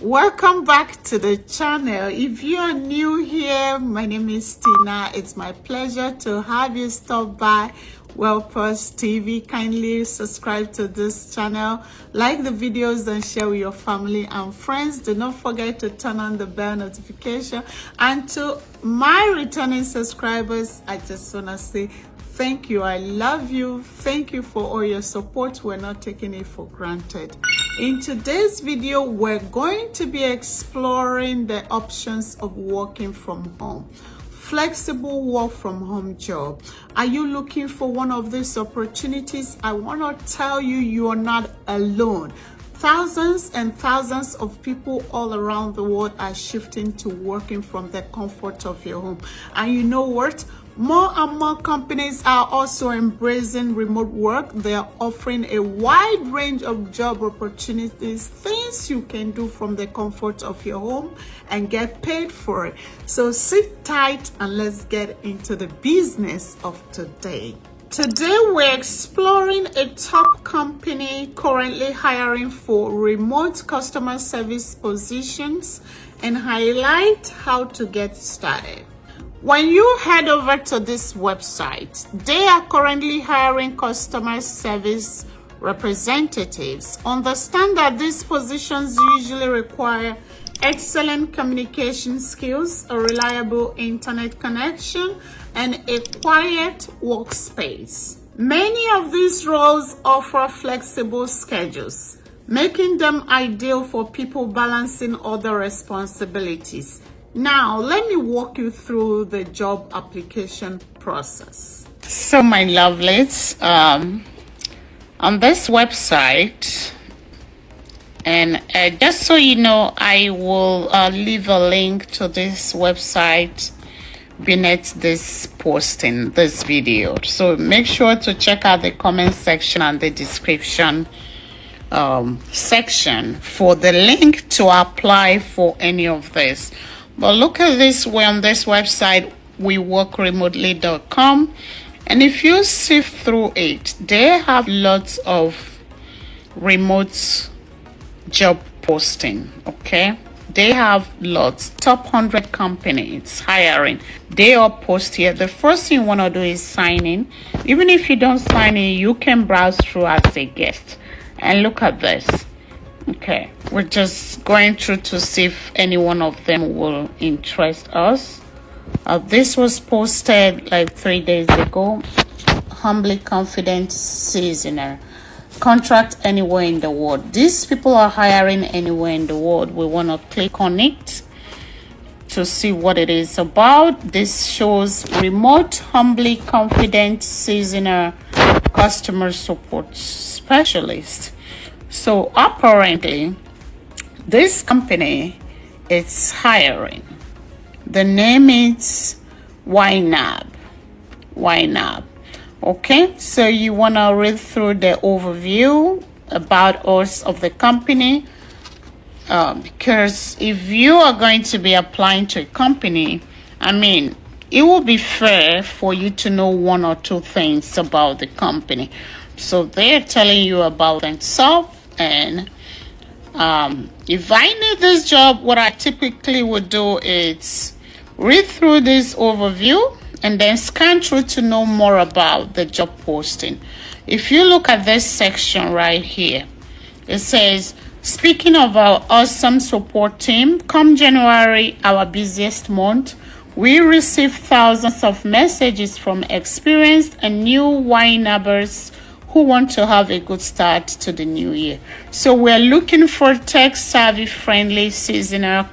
Welcome back to the channel. If you're new here, my name is Tina. It's my pleasure to have you stop by WellPlus TV. Kindly subscribe to this channel, like the videos, and share with your family and friends. Do not forget to turn on the bell notification. And to my returning subscribers, I just want to say thank you. I love you. Thank you for all your support. We're not taking it for granted. In today's video, we're going to be exploring the options of working from home. Flexible work from home job. Are you looking for one of these opportunities? I want to tell you, you are not alone. Thousands and thousands of people all around the world are shifting to working from the comfort of your home. And you know what? More and more companies are also embracing remote work. They are offering a wide range of job opportunities, things you can do from the comfort of your home and get paid for it. So sit tight and let's get into the business of today. Today we're exploring a top company currently hiring for remote customer service positions and highlight how to get started. When you head over to this website, they are currently hiring customer service representatives. Understand that these positions usually require excellent communication skills, a reliable internet connection, and a quiet workspace. Many of these roles offer flexible schedules, making them ideal for people balancing other responsibilities. Now, let me walk you through the job application process. So, my lovelies, on this website, and just so you know, I will leave a link to this website beneath this posting, this video. So make sure to check out the comment section and the description section for the link to apply for any of this. But look at this way on this website, weworkremotely.com, and if you sift through it, they have lots of remote job posting. Okay, they have lots. Top 100 companies hiring. They all post here. The first thing you want to do is sign in. Even if you don't sign in, you can browse through as a guest. And look at this. Okay, we're just going through to see if any one of them will interest us. This was posted like 3 days ago. Humbly confident seasoner. Contract anywhere in the world. These people are hiring anywhere in the world. We want to click on it to see what it is about. This shows remote, humbly confident seasoner customer support specialist. So apparently, this company is hiring. The name is YNAB. YNAB. Okay, so you want to read through the overview about us of the company, because if you are going to be applying to a company, I mean, it will be fair for you to know one or two things about the company. So they're telling you about themselves. And if I need this job, what I typically would do is read through this overview and then scan through to know more about the job posting. If you look at this section right here, it says, speaking of our awesome support team, come January, our busiest month, we receive thousands of messages from experienced and new YNABers who want to have a good start to the new year. So we're looking for tech-savvy, friendly, seasonal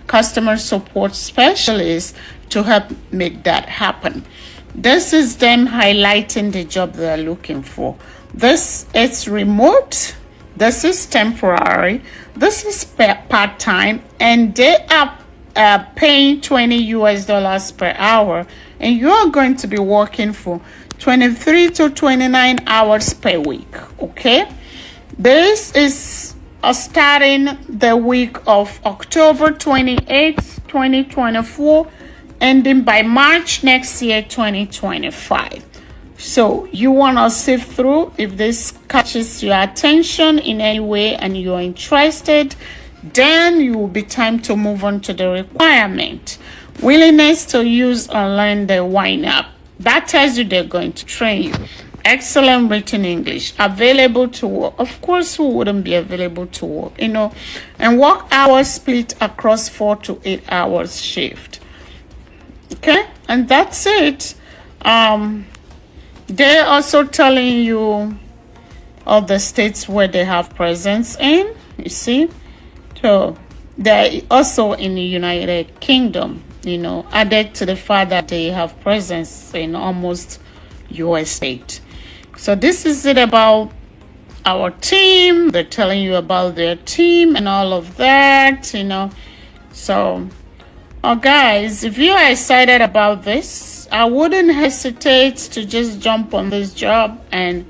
customer support specialists to help make that happen. This is them highlighting the job they're looking for. It's remote. This is temporary. This is part-time, and they are paying $20 per hour, and you are going to be working for 23 to 29 hours per week. Okay, this is starting the week of October 28th, 2024, ending by March next year, 2025. So you want to sift through. If this catches your attention in any way and you're interested, Then you will be time to move on to the requirement. Willingness to use and learn the wind-up. That tells you they're going to train you. Excellent written English. Available to work. Of course, who wouldn't be available to work, And work hours split across 4 to 8 hours shift. Okay, and that's it. They're also telling you of the states where they have presence in, you see. So they're also in the United Kingdom, added to the fact that they have presence in almost US state. So this is it about our team. They're telling you about their team and all of that, So, guys, if you are excited about this, I wouldn't hesitate to just jump on this job and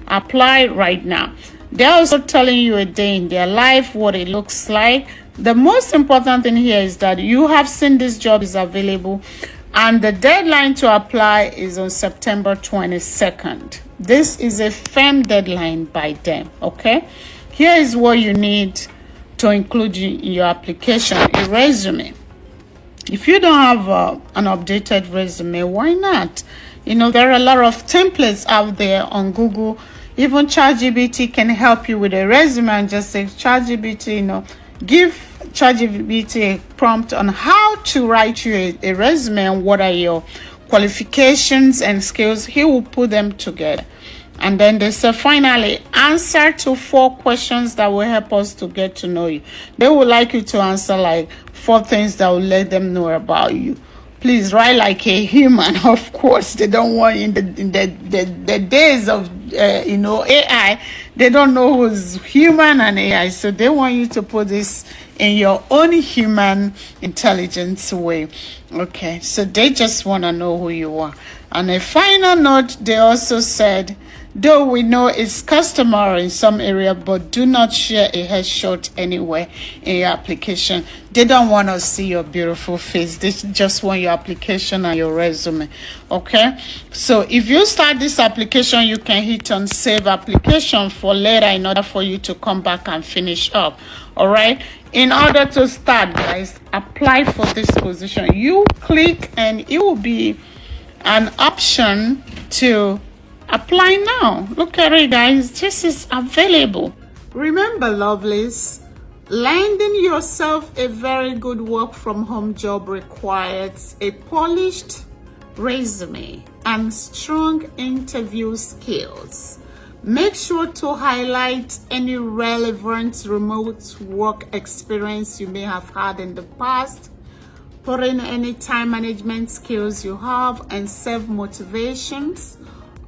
apply right now. They're also telling you a day in their life, what it looks like. The most important thing here is that you have seen this job is available, and the deadline to apply is on September 22nd. This is a firm deadline by them, okay? Here is what you need to include in your application: a resume. If you don't have an updated resume, why not? There are a lot of templates out there on Google. Even ChatGPT can help you with a resume, and just say, ChatGPT, give ChatGPT a prompt on how to write you a resume and what are your qualifications and skills. He will put them together. And then they say, finally, answer to 4 questions that will help us to get to know you. They would like you to answer like 4 things that will let them know about you. Please write like a human. Of course, they don't want in the days of AI. They don't know who's human and AI, so they want you to put this in your own human intelligence way. Okay, so they just want to know who you are. On a final note, they also said, though we know it's customary in some area, but do not share a headshot anywhere in your application. They don't want to see your beautiful face. They just want your application and your resume. Okay, so if you start this application, you can hit on save application for later in order for you to come back and finish up. All right, in order to start, guys, apply for this position. You click and it will be an option to apply now. Look at it, guys. This is available. Remember, lovelies, landing yourself a very good work from home job requires a polished resume and strong interview skills. Make sure to highlight any relevant remote work experience you may have had in the past. Put in any time management skills you have and self motivations.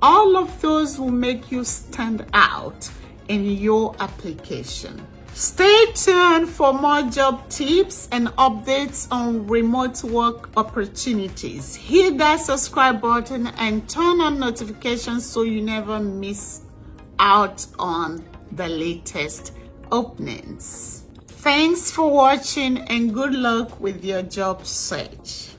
All of those will make you stand out in your application. Stay tuned for more job tips and updates on remote work opportunities. Hit that subscribe button and turn on notifications so you never miss out on the latest openings. Thanks for watching and good luck with your job search.